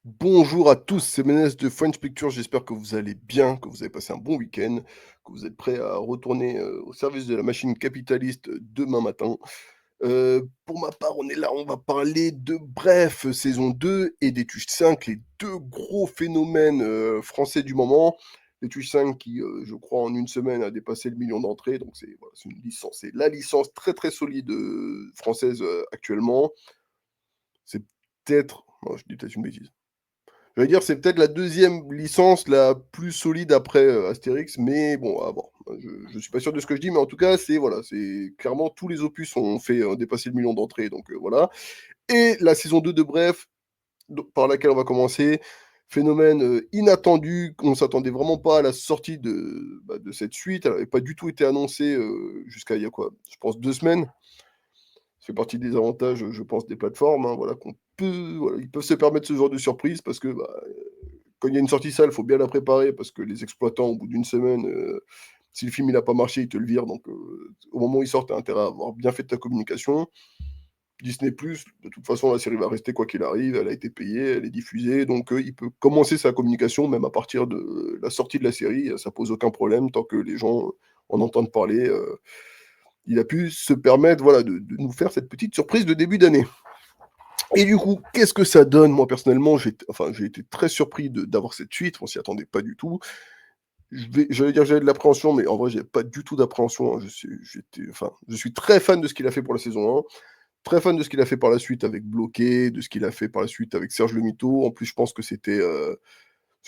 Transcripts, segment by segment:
Bonjour à tous, c'est Ménès de French Picture. J'espère que vous allez bien, que vous avez passé un bon week-end, que vous êtes prêts à retourner, au service de la machine capitaliste, demain matin. Pour ma part, on est là, on va parler de Bref, saison 2 et des Tuches 5, les 2 gros phénomènes, français du moment. Les Tuches 5 qui, je crois en une semaine a dépassé le million d'entrées, donc c'est voilà, c'est une licence, c'est la licence très, très solide, française, actuellement. C'est peut-être non, je dis peut-être une bêtise. Je vais dire, c'est peut-être la deuxième licence la plus solide après, Astérix, mais bon, à voir. Je suis pas sûr de ce que je dis, mais en tout cas, c'est voilà, c'est clairement tous les opus ont fait, dépasser le million d'entrées, donc voilà. Et la saison 2 de Bref, donc par laquelle on va commencer, phénomène, inattendu, qu'on s'attendait vraiment pas à la sortie de cette suite. Elle avait pas du tout été annoncée, jusqu'à il y a quoi? Je pense 2 semaines. Ça fait partie des avantages, je pense, des plateformes, hein, voilà, qu'on peut voilà, ils peuvent se permettre ce genre de surprise parce que, bah, quand il y a une sortie salle, il faut bien la préparer parce que les exploitants, au bout d'une semaine, si le film il a pas marché, ils te le virent. Donc, au moment où il sort, tu as intérêt à avoir bien fait ta communication. Disney+, de toute façon, la série va rester quoi qu'il arrive, elle a été payée, elle est diffusée, donc il peut commencer sa communication même à partir de la sortie de la série, ça pose aucun problème tant que les gens en entendent parler. Il a pu se permettre voilà, de nous faire cette petite surprise de début d'année. Et du coup, qu'est-ce que ça donne? Moi, personnellement, j'ai été très surpris d'avoir cette suite, on s'y attendait pas du tout. J'allais dire que j'avais de l'appréhension, mais en vrai, j'avais pas du tout d'appréhension, hein. Je suis très fan de ce qu'il a fait pour la saison 1, très fan de ce qu'il a fait par la suite avec Bloqué, de ce qu'il a fait par la suite avec Serge Le Mito. En plus, je pense que c'était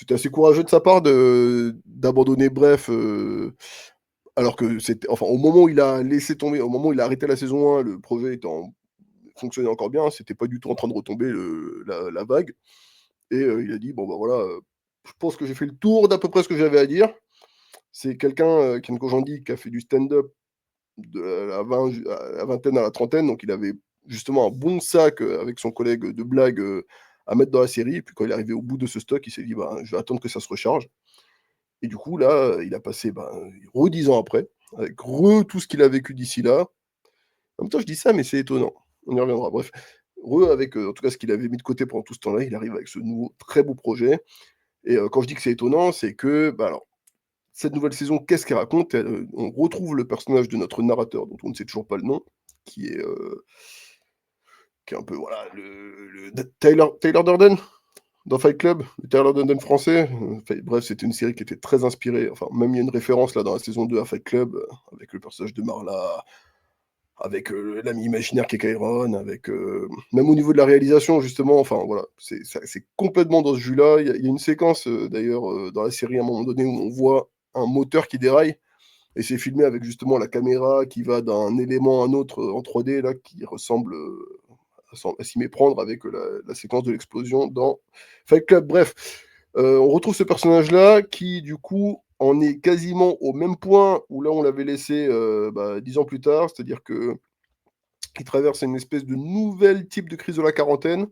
assez courageux de sa part d'abandonner Bref, alors que c'était enfin, au moment où il a laissé tomber, au moment où il a arrêté la saison 1, le projet fonctionnait encore bien, c'était pas du tout en train de retomber la vague. Et il a dit: «Bon, bah, voilà, je pense que j'ai fait le tour d'à peu près ce que j'avais à dire». C'est quelqu'un, Ken Kojandi, qui a fait du stand-up de la vingtaine à la trentaine, donc il avait justement un bon sac, avec son collègue, de blagues, à mettre dans la série. Et puis quand il est arrivé au bout de ce stock, il s'est dit: «Bah, je vais attendre que ça se recharge». Et du coup là, il a passé, ben, 10 ans après, avec tout ce qu'il a vécu d'ici là. En même temps, je dis ça, mais c'est étonnant. On y reviendra. Bref, avec, en tout cas, ce qu'il avait mis de côté pendant tout ce temps-là, il arrive avec ce nouveau très beau projet. Et quand je dis que c'est étonnant, c'est que, bah, alors, cette nouvelle saison, qu'est-ce qu'elle raconte? On retrouve le personnage de notre narrateur, dont on ne sait toujours pas le nom, qui est, heu, qui est un peu, voilà, le Tyler Durden dans Fight Club, le Tyler Durden français. Bref, c'était une série qui était très inspirée, enfin, même il y a une référence là dans la saison 2 à Fight Club, avec le personnage de Marla, avec, l'ami imaginaire qui est Chiron, avec, même au niveau de la réalisation justement, enfin voilà, c'est complètement dans ce jus-là. Il y a une séquence, d'ailleurs, dans la série à un moment donné où on voit un moteur qui déraille et c'est filmé avec justement la caméra qui va d'un élément à un autre, en 3D là, qui ressemble, à s'y méprendre avec, la séquence de l'explosion dans Fight Club. Bref, on retrouve ce personnage-là qui, du coup, en est quasiment au même point où là on l'avait laissé, 10 ans plus tard. C'est-à-dire qu'il traverse une espèce de nouvel type de crise de la quarantaine,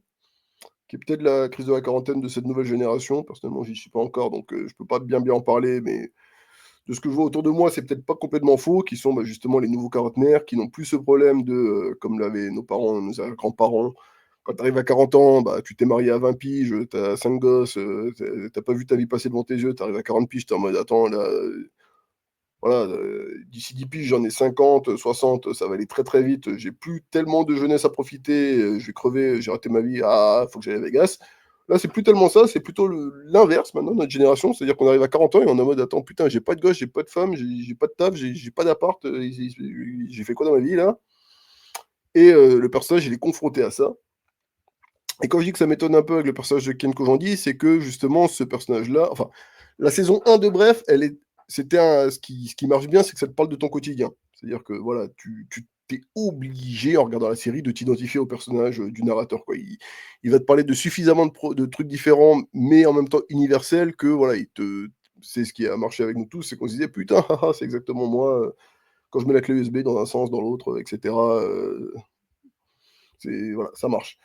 qui est peut-être la crise de la quarantaine de cette nouvelle génération. Personnellement, j'y suis pas encore, donc je peux pas bien en parler, mais de ce que je vois autour de moi, c'est peut-être pas complètement faux, qui sont, bah, justement les nouveaux quarantenaires, qui n'ont plus ce problème comme l'avaient nos parents, nos grands-parents. Quand tu arrives à 40 ans, bah, tu t'es marié à 20 piges, tu as 5 gosses, tu pas vu ta vie passer devant tes yeux, tu arrives à 40 piges, tu es en mode: «Attends là, voilà, d'ici 10 piges, j'en ai 50, 60, ça va aller très, très vite, j'ai plus tellement de jeunesse à profiter, je vais crever, j'ai raté ma vie, faut que j'aille à Vegas». Là, c'est plus tellement ça, c'est plutôt l'inverse maintenant, notre génération. C'est-à-dire qu'on arrive à 40 ans et on est en mode: «Attends, putain, j'ai pas de gosse, j'ai pas de femme, j'ai pas de taf, j'ai pas d'appart, j'ai fait quoi dans ma vie là?» Et le personnage, il est confronté à ça. Et quand je dis que ça m'étonne un peu avec le personnage de Ken Kojandi, c'est que justement ce personnage-là, enfin, la saison 1 de Bref, ce qui marche bien, c'est que ça te parle de ton quotidien. C'est-à-dire que voilà, tu es obligé en regardant la série de t'identifier au personnage, du narrateur, quoi. Il va te parler de suffisamment de trucs différents, mais en même temps universels, que voilà, c'est ce qui a marché avec nous tous, c'est qu'on se disait: «Putain, c'est exactement moi, quand je mets la clé USB dans un sens, dans l'autre, et cetera», c'est voilà, ça marche.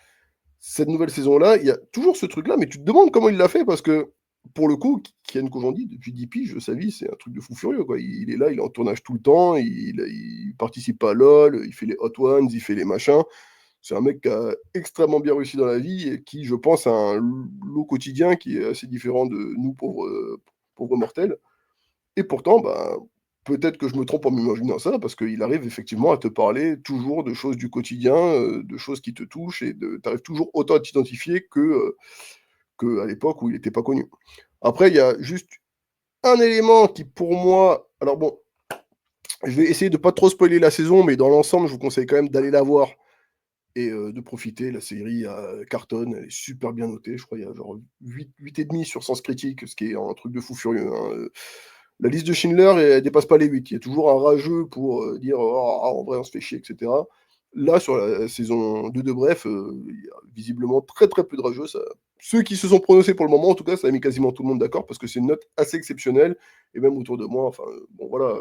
Cette nouvelle saison-là, il y a toujours ce truc-là, mais tu te demandes comment il l'a fait parce que, pour le coup, Kian Kojandi, depuis 10 piges, sa vie, c'est un truc de fou furieux, quoi. Il est là, il est en tournage tout le temps, il participe à LOL, il fait les Hot Ones, il fait les machins. C'est un mec qui a extrêmement bien réussi dans la vie et qui, je pense, a un lot quotidien qui est assez différent de nous pauvres mortels. Et pourtant, bah, peut-être que je me trompe en m'imaginant ça, parce qu'il arrive effectivement à te parler toujours de choses du quotidien, de choses qui te touchent et tu arrives toujours autant à t'identifier qu'à l'époque où il était pas connu. Après, il y a juste un élément qui pour moi alors bon, je vais essayer de pas trop spoiler la saison, mais dans l'ensemble, je vous conseille quand même d'aller la voir et de profiter. La série, cartonne, elle est super bien notée. Je crois il y a genre 8,5 sur Sens Critique, ce qui est un truc de fou furieux, hein, la liste de Schindler, elle dépasse pas les 8. Il y a toujours un rageux pour, dire: «Oh, en vrai, on se fait chier» et cetera. Là, sur la saison 2 de Bref, il y a visiblement très, très peu de rageux. Ça ceux qui se sont prononcés pour le moment, en tout cas, ça a mis quasiment tout le monde d'accord parce que c'est une note assez exceptionnelle et même autour de moi, enfin, bon voilà,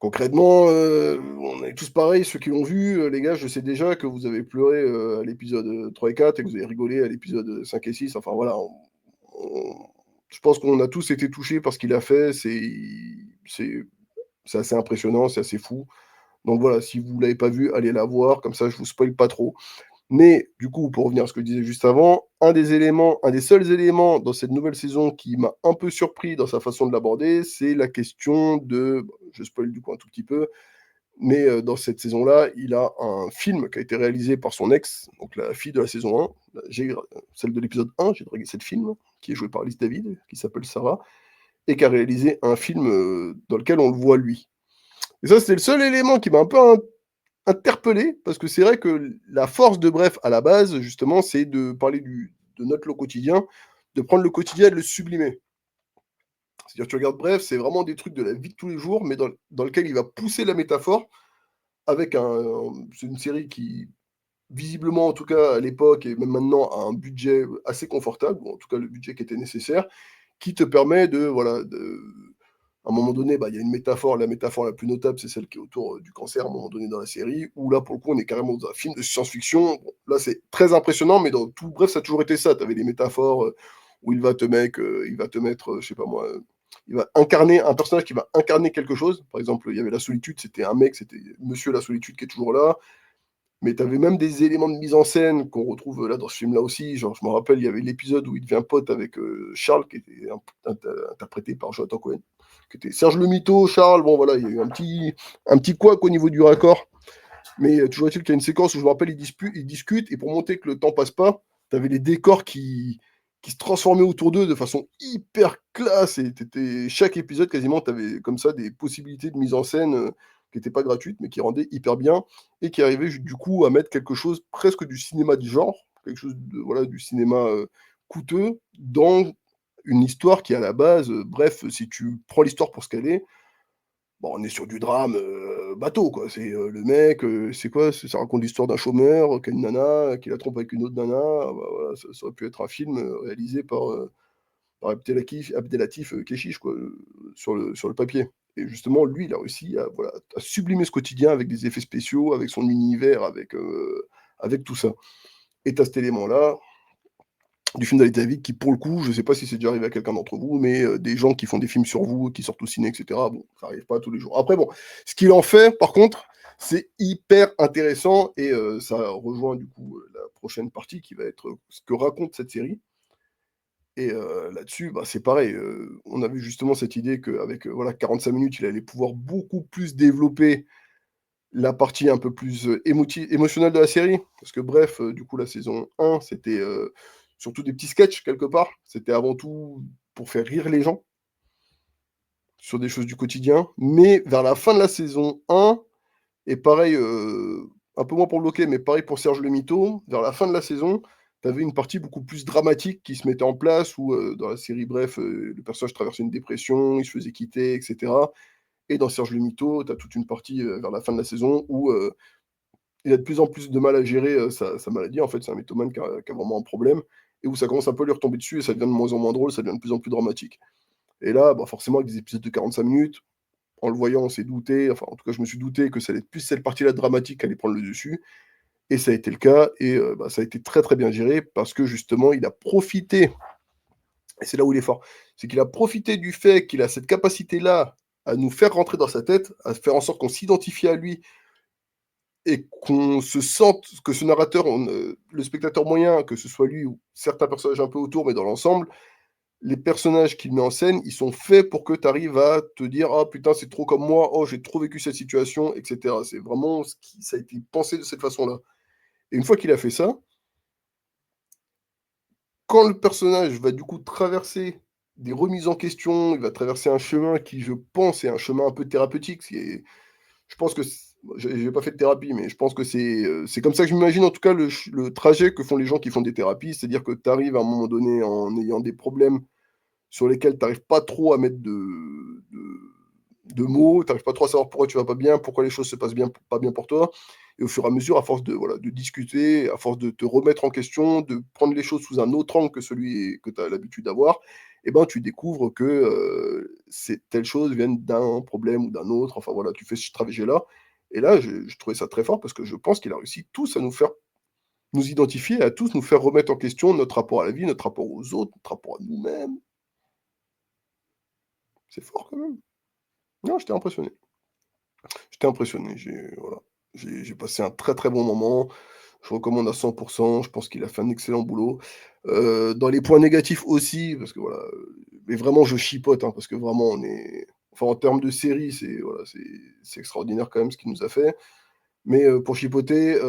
concrètement, on est tous pareils, ceux qui l'ont vu, les gars, je sais déjà que vous avez pleuré, à l'épisode, 3 et 4 et que vous avez rigolé à l'épisode, 5 et 6. Enfin voilà, on je pense qu'on a tous été touchés par ce qu'il a fait. C'est c'est assez impressionnant, c'est assez fou. Donc voilà, si vous l'avez pas vu, allez la voir, comme ça je vous spoil pas trop. Mais du coup, pour revenir à ce que je disais juste avant, un des seuls éléments dans cette nouvelle saison qui m'a un peu surpris dans sa façon de l'aborder, c'est la question de bon, je spoil du coup un tout petit peu, mais dans cette saison-là, il a un film qui a été réalisé par son ex, donc la fille de la saison 1, celle de l'épisode 1, j'ai dragué cette film, qui est jouée par Alice David, qui s'appelle Sarah, et qui a réalisé un film, dans lequel on le voit lui. Et ça, c'était le seul élément qui m'a un peu interpellé, parce que c'est vrai que la force de Bref, à la base, justement, c'est de parler de notre lot quotidien, de prendre le quotidien et de le sublimer. C'est-à-dire, tu regardes Bref, c'est vraiment des trucs de la vie de tous les jours, mais dans lequel il va pousser la métaphore avec c'est une série qui, visiblement, en tout cas à l'époque et même maintenant, a un budget assez confortable, ou en tout cas le budget qui était nécessaire, qui te permet de, voilà, à un moment donné, bah, il y a une métaphore, la métaphore la plus notable, c'est celle qui est autour du cancer, à un moment donné dans la série, où là, pour le coup, on est carrément dans un film de science-fiction. Bon, là, c'est très impressionnant, mais dans tout, bref, ça a toujours été ça. Tu avais des métaphores où il va te mettre, je sais pas moi, il va incarner un personnage qui va incarner quelque chose. Par exemple, il y avait la solitude, c'était un mec, c'était Monsieur la solitude qui est toujours là. Mais tu avais même des éléments de mise en scène qu'on retrouve là dans ce film-là aussi. Genre, je me rappelle, il y avait l'épisode où il devient pote avec Charles, qui était interprété par Jonathan Cohen, qui était Serge le Mito, Charles. Bon, voilà, il y a eu un petit couac au niveau du raccord. Mais toujours est-il qu'il y a une séquence où je me rappelle, ils discutent, et pour montrer que le temps passe pas, tu avais les décors qui se transformaient autour d'eux de façon hyper classe. Et chaque épisode, quasiment, tu avais comme ça des possibilités de mise en scène qui n'étaient pas gratuites, mais qui rendaient hyper bien et qui arrivaient du coup à mettre quelque chose presque du cinéma du genre, quelque chose de, voilà, du cinéma coûteux, dans une histoire qui, à la base, bref, si tu prends l'histoire pour ce qu'elle est, bon, on est sur du drame, bateau, quoi. C'est, le mec, c'est quoi? Ça raconte l'histoire d'un chômeur, qui a une nana, qui la trompe avec une autre nana. Bah, voilà, ça aurait pu être un film, réalisé par Abdelatif, Kechiche, quoi, sur le papier. Et justement, lui, il a réussi à, voilà, à sublimer ce quotidien avec des effets spéciaux, avec son univers, avec tout ça. Et tu as cet élément-là du film d'Ali David qui, pour le coup, je sais pas si c'est déjà arrivé à quelqu'un d'entre vous, mais des gens qui font des films sur vous, qui sortent au ciné, et cetera, bon, ça arrive pas tous les jours. Après bon, ce qu'il en fait, par contre, c'est hyper intéressant et ça rejoint du coup, la prochaine partie qui va être, ce que raconte cette série. Et là-dessus, bah, c'est pareil, on avait justement cette idée qu'avec, voilà, 45 minutes, il allait pouvoir beaucoup plus développer la partie un peu plus, émotionnelle de la série. Parce que bref, du coup, la saison 1, c'était, surtout des petits sketchs quelque part. C'était avant tout pour faire rire les gens sur des choses du quotidien. Mais vers la fin de la saison 1, et pareil, un peu moins pour Bloqué, mais pareil pour Serge le Mito, vers la fin de la saison, tu avais une partie beaucoup plus dramatique qui se mettait en place où, dans la série, bref, le personnage traversait une dépression, il se faisait quitter, et cetera. Et dans Serge le Mito, tu as toute une partie, vers la fin de la saison où, il a de plus en plus de mal à gérer, sa maladie. En fait, c'est un mythomane qui a vraiment un problème et où ça commence un peu à lui retomber dessus et ça devient de moins en moins drôle, ça devient de plus en plus dramatique. Et là, bah, forcément, avec des épisodes de 45 minutes, en le voyant, on s'est douté, enfin, en tout cas, je me suis douté que ça allait être plus cette partie-là dramatique qui allait prendre le dessus. Et ça a été le cas. Et bah, ça a été très, très bien géré parce que justement, il a profité, et c'est là où il est fort, c'est qu'il a profité du fait qu'il a cette capacité-là à nous faire rentrer dans sa tête, à faire en sorte qu'on s'identifie à lui et qu'on se sente que ce narrateur, le spectateur moyen, que ce soit lui ou certains personnages un peu autour, mais dans l'ensemble, les personnages qu'il met en scène, ils sont faits pour que tu arrives à te dire: «Ah putain, c'est trop comme moi. Oh, j'ai trop vécu cette situation» et cetera. C'est vraiment ce qui ça a été pensé de cette façon-là et une fois qu'il a fait ça, quand le personnage va du coup traverser des remises en question, il va traverser un chemin qui, je pense, est un chemin un peu thérapeutique, je pense que j'ai pas fait de thérapie, mais je pense que c'est comme ça que je m'imagine en tout cas le trajet que font les gens qui font des thérapies. C'est-à-dire que tu arrives à un moment donné en ayant des problèmes sur lesquels tu arrives pas trop à mettre de mots, tu arrives pas trop à savoir pourquoi tu vas pas bien, pourquoi les choses se passent bien, pas bien pour toi. Et au fur et à mesure, à force de, voilà, de discuter, à force de te remettre en question, de prendre les choses sous un autre angle que celui que tu as l'habitude d'avoir, et ben, tu découvres que telle chose viennent d'un problème ou d'un autre. Enfin voilà, tu fais ce trajet-là. Et là, je trouvais ça très fort parce que je pense qu'il a réussi tous à nous faire nous identifier, à tous nous faire remettre en question notre rapport à la vie, notre rapport aux autres, notre rapport à nous-mêmes. C'est fort quand même. Non, j'étais impressionné. J'étais impressionné, voilà, j'ai passé un très, très bon moment. Je recommande à 100. Je pense qu'il a fait un excellent boulot. Dans les points négatifs aussi, parce que voilà, mais vraiment je chipote, hein, parce que vraiment on est enfin en termes de série, c'est voilà, c'est extraordinaire quand même ce qu'il nous a fait. Mais, pour chipoter,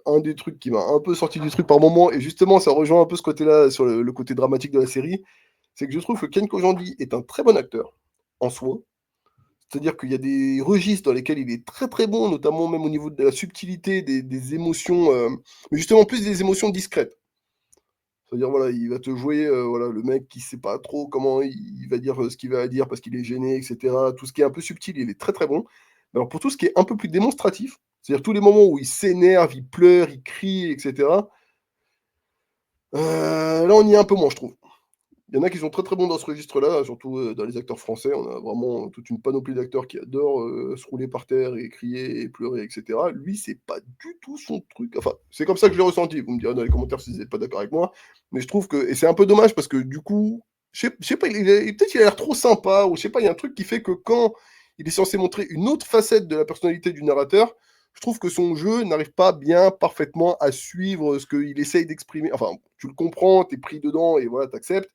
un des trucs qui m'a un peu sorti du truc par moment et justement ça rejoint un peu ce côté-là sur le côté dramatique de la série, c'est que je trouve que Ken Kojandi est un très bon acteur, en soi. C'est-à-dire qu'il y a des registres dans lesquels il est très, très bon, notamment même au niveau de la subtilité des émotions, mais justement plus des émotions discrètes. C'est-à-dire, voilà, il va te jouer, voilà, le mec qui sait pas trop comment il va dire, ce qu'il va dire parce qu'il est gêné et cetera. Tout ce qui est un peu subtil, il est très, très bon. Mais alors pour tout ce qui est un peu plus démonstratif, c'est-à-dire tous les moments où il s'énerve, il pleure, il crie et cetera, là on y est un peu moins, je trouve. Il y en a qui sont très, très bons dans ce registre-là, surtout, dans les acteurs français. On a vraiment toute une panoplie d'acteurs qui adorent, se rouler par terre et crier et pleurer et cetera. Lui, c'est pas du tout son truc. Enfin, c'est comme ça que je l'ai ressenti. Vous me direz dans les commentaires si vous êtes pas d'accord avec moi, mais je trouve que et c'est un peu dommage parce que du coup, je sais pas, peut-être qu'il a l'air trop sympa ou je sais pas, il y a un truc qui fait que quand il est censé montrer une autre facette de la personnalité du narrateur, je trouve que son jeu n'arrive pas bien, parfaitement à suivre ce qu'il essaye d'exprimer. Enfin, tu le comprends, tu es pris dedans et voilà, tu acceptes,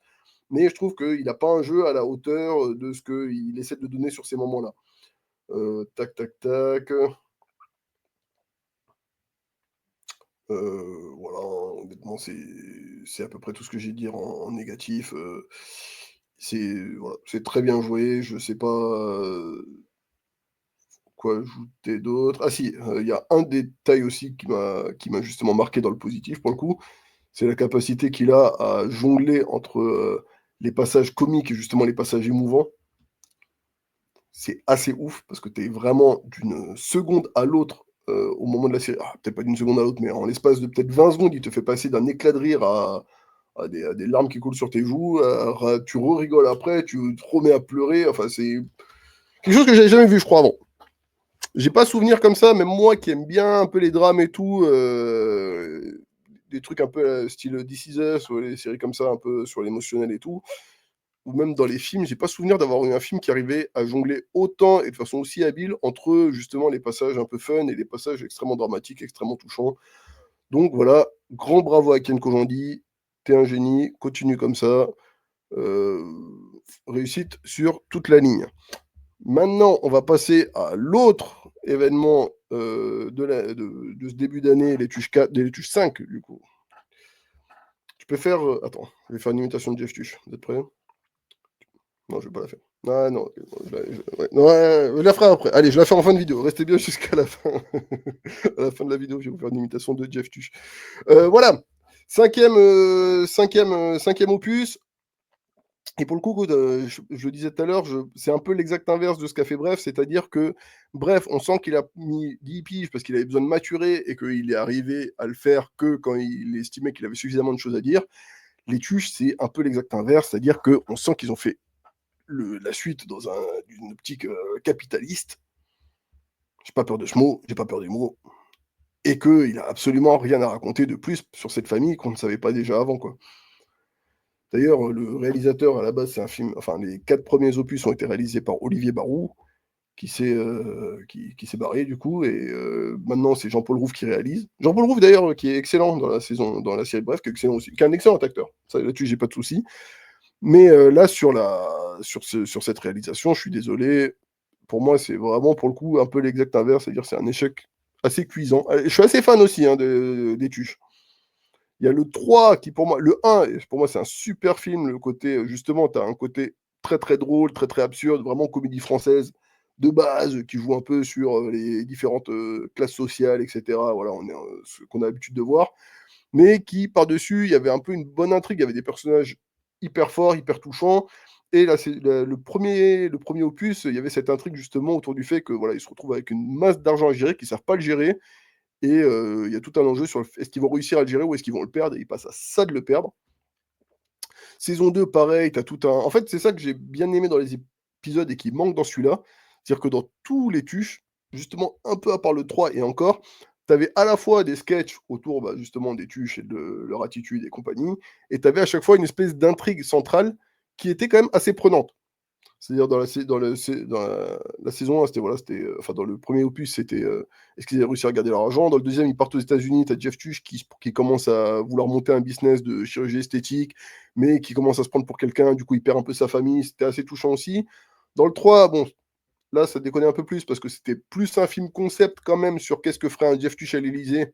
mais je trouve qu'il n'a pas un jeu à la hauteur de ce qu'il essaie de donner sur ces moments-là. Tac, tac, tac. Voilà, honnêtement, c'est à peu près tout ce que j'ai à dire en négatif. Voilà, c'est très bien joué. Je sais pas quoi ajouter d'autre. Ah si, il y a un détail aussi qui m'a justement marqué dans le positif pour le coup, c'est la capacité qu'il a à jongler entre les passages comiques et justement les passages émouvants. C'est assez ouf parce que tu es vraiment d'une seconde à l'autre, au moment de la série, peut-être pas d'une seconde à l'autre, mais en l'espace de peut-être 20 secondes, il te fait passer d'un éclat de rire à des larmes qui coulent sur tes joues, tu re-rigoles après, tu te remets à pleurer, enfin c'est quelque chose que j'avais jamais vu, je crois, avant. J'ai pas souvenir comme ça, même moi qui aime bien un peu les drames et tout, des trucs un peu, style This Is Us ou les séries comme ça, un peu sur l'émotionnel et tout, ou même dans les films, j'ai pas souvenir d'avoir eu un film qui arrivait à jongler autant et de façon aussi habile entre justement les passages un peu fun et les passages extrêmement dramatiques, extrêmement touchants. Donc voilà, grand bravo à Ken Kojandi, t'es un génie, continue comme ça, heu, réussite sur toute la ligne. Maintenant, on va passer à l'autre événement, de ce début d'année, les Tuches 5 du coup. Tu peux faire, attends, je vais faire une imitation de Jeff Tuche. Vous êtes prêts? Non, je vais pas la faire. Ah non, ouais, non, ouais, je la ferai après. Allez, je la fais en fin de vidéo. Restez bien jusqu'à la fin. À la fin de la vidéo, je vais vous faire une imitation de Jeff Tuch. Voilà. Cinquième opus. Et pour le coup, je le disais tout à l'heure, c'est un peu l'exact inverse de ce qu'a fait Bref, c'est-à-dire que Bref, on sent qu'il a mis 10 piges parce qu'il avait besoin de maturer et qu'il est arrivé à le faire que quand il estimait qu'il avait suffisamment de choses à dire. Les Tuches, c'est un peu l'exact inverse, c'est-à-dire qu'on sent qu'ils ont fait la suite dans une optique capitaliste. J'ai pas peur de ce mot, j'ai pas peur du mot, et qu'il a absolument rien à raconter de plus sur cette famille qu'on ne savait pas déjà avant, quoi. D'ailleurs, le réalisateur, à la base, c'est un film, enfin, les 4 premiers opus ont été réalisés par Olivier Barou, qui s'est barré du coup, et maintenant c'est Jean-Paul Rouve qui réalise. Jean-Paul Rouve d'ailleurs qui est excellent dans la série Bref, qui est excellent aussi, qui est un excellent acteur. Ça, là-dessus j'ai pas de souci. Mais là sur cette réalisation, je suis désolé. Pour moi, c'est vraiment pour le coup un peu l'exact inverse, c'est-à-dire c'est un échec assez cuisant. Je suis assez fan aussi des Tuches. Il y a le 3 qui, pour moi, le 1, pour moi, c'est un super film. Le côté, justement, tu as un côté très très drôle, très très absurde, vraiment comédie française de base, qui joue un peu sur les différentes classes sociales, etc. Voilà, on est ce qu'on a l'habitude de voir. Mais qui, par-dessus, il y avait un peu une bonne intrigue. Il y avait des personnages hyper forts, hyper touchants. Et là, c'est le premier opus, il y avait cette intrigue justement autour du fait que voilà, ils se retrouvent avec une masse d'argent à gérer, qu'ils ne savent pas le gérer, et il y a tout un enjeu sur est-ce qu'ils vont réussir à le gérer ou est-ce qu'ils vont le perdre, et ils passent à ça de le perdre. Saison 2, pareil, t'as tout un. En fait, c'est ça que j'ai bien aimé dans les épisodes et qui manque dans celui-là. C'est-à-dire que dans tous les Tuches, justement, un peu à part le 3 et encore, t'avais à la fois des sketchs autour justement des Tuches et de leur attitude et compagnie, et t'avais à chaque fois une espèce d'intrigue centrale qui était quand même assez prenante. C'est-à-dire dans la saison 1, c'était voilà, enfin dans le premier opus, c'était est-ce qu'ils avaient réussi à garder leur argent. Dans le deuxième, ils partent aux États-Unis, tu as Jeff Tuch qui commence à vouloir monter un business de chirurgie esthétique, mais qui commence à se prendre pour quelqu'un, du coup il perd un peu sa famille, c'était assez touchant aussi. Dans le 3, bon, là ça déconnait un peu plus parce que c'était plus un film concept quand même sur qu'est-ce que ferait un Jeff Tuch à l'Élysée.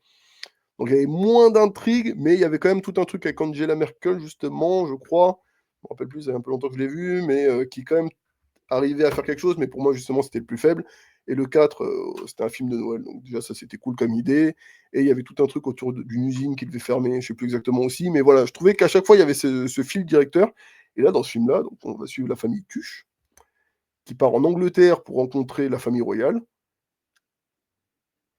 Donc il y avait moins d'intrigue, mais il y avait quand même tout un truc avec Angela Merkel, justement, je crois. Je me rappelle plus, ça fait un peu longtemps que je l'ai vu, mais qui quand même arrivait à faire quelque chose, mais pour moi, justement, c'était le plus faible. Et le 4, c'était un film de Noël, donc déjà, ça, c'était cool comme idée. Et il y avait tout un truc autour d'une usine qui devait fermer, je sais plus exactement aussi, mais voilà, je trouvais qu'à chaque fois, il y avait ce fil directeur. Et là, dans ce film-là, donc, on va suivre la famille Tuche, qui part en Angleterre pour rencontrer la famille royale.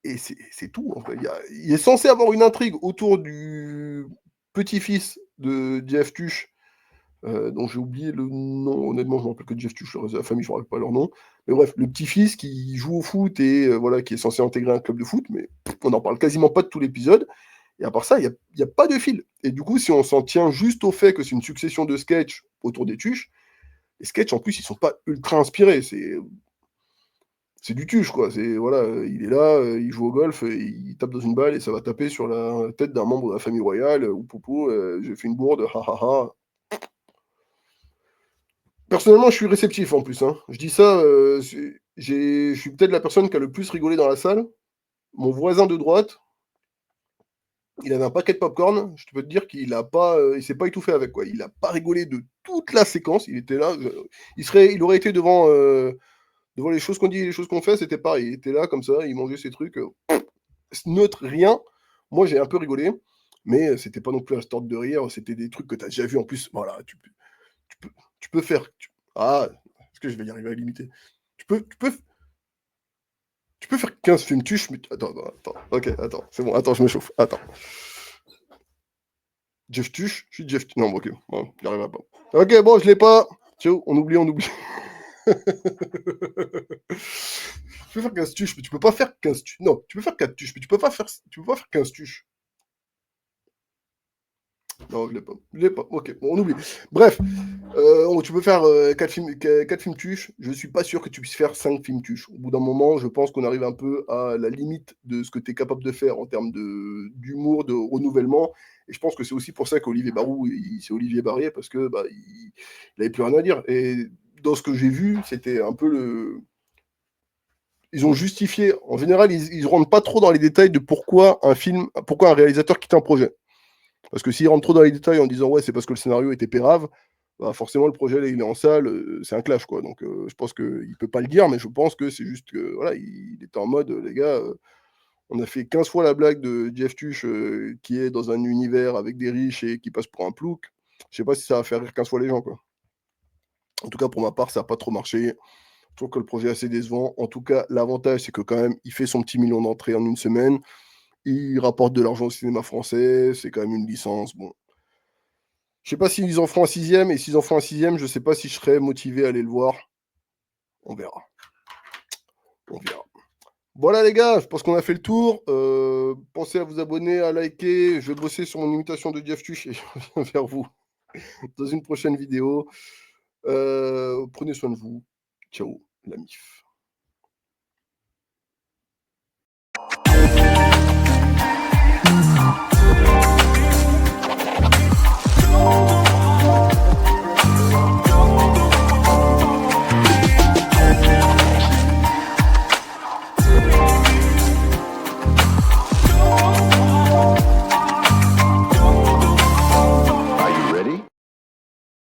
Et c'est tout, en fait. Il est censé avoir une intrigue autour du petit-fils de Jeff Tuche, dont j'ai oublié le nom, honnêtement, je me rappelle que Jeff Tuch, le reste de la famille, je ne me rappelle pas leur nom. Mais bref, le petit-fils qui joue au foot et voilà, qui est censé intégrer un club de foot, mais on n'en parle quasiment pas de tout l'épisode. Et à part ça, il n'y a pas de fil. Et du coup, si on s'en tient juste au fait que c'est une succession de sketchs autour des Tuches, les sketchs en plus, ils sont pas ultra inspirés. C'est du Tuche, quoi. C'est, voilà, il est là, il joue au golf, il tape dans une balle et ça va taper sur la tête d'un membre de la famille royale, ou popo, j'ai fait une bourde, ha ha ha. Personnellement, je suis réceptif en plus, hein. Je dis ça, je suis peut-être la personne qui a le plus rigolé dans la salle. Mon voisin de droite, il avait un paquet de popcorn. Je peux te dire qu'il a pas, il s'est pas étouffé avec quoi. Il a pas rigolé de toute la séquence. Il était là. Il aurait été devant les choses qu'on dit et les choses qu'on fait. C'était pareil. Il était là comme ça. Il mangeait ses trucs neutre, rien. Moi, j'ai un peu rigolé, mais c'était pas non plus un stort de rire. C'était des trucs que tu as déjà vu en plus. Voilà, tu peux, tu peux faire. Ah, est-ce que je vais y arriver à limiter? Tu peux, tu peux, tu peux faire 15 films tuches, mais attends, ok, attends, c'est bon, attends, je me chauffe, attends. Jeff Tuche, je suis Jeff Tuche. Non, bon, ok, bon, j'y arriverai pas. Ok, bon, je l'ai pas. Ciao, on oublie, on oublie. Tu peux faire 15 tuches, mais tu peux pas faire 15 tuches. Non, tu peux faire 4 tuches, mais tu peux pas faire 15 tuches. Non, je l'ai pas. Je l'ai pas. Ok, bon, on oublie. Bref, tu peux faire 4 films tuches. Je suis pas sûr que tu puisses faire 5 films tuches. Au bout d'un moment, je pense qu'on arrive un peu à la limite de ce que tu es capable de faire en termes d'humour, de renouvellement. Et je pense que c'est aussi pour ça qu'Olivier Barou, c'est Olivier Barrier, parce que il avait plus rien à dire. Et dans ce que j'ai vu, c'était un peu le. Ils ont justifié. En général, ils rentrent pas trop dans les détails de pourquoi un réalisateur quitte un projet. Parce que s'ils rentrent trop dans les détails en disant ouais, c'est parce que le scénario était pérave, bah forcément le projet là, il est en salle, c'est un clash quoi. Donc je pense qu'il peut pas le dire, mais je pense que c'est juste que voilà, il était en mode les gars, on a fait 15 fois la blague de Jeff Tuch qui est dans un univers avec des riches et qui passe pour un plouc. Je sais pas si ça va faire rire 15 fois les gens quoi. En tout cas pour ma part, ça n'a pas trop marché. Je trouve que le projet est assez décevant. En tout cas, l'avantage c'est que quand même, il fait son petit million d'entrées en une semaine. Il rapporte de l'argent au cinéma français, c'est quand même une licence. Bon, je sais pas s'ils en feront un sixième, et s'ils en font un sixième, je sais pas si je serais motivé à aller le voir. On verra. On verra. Voilà les gars, je pense qu'on a fait le tour. Pensez à vous abonner, à liker. Je vais bosser sur mon imitation de Jeff Tuch et je reviens vers vous dans une prochaine vidéo. Prenez soin de vous. Ciao, la MIF.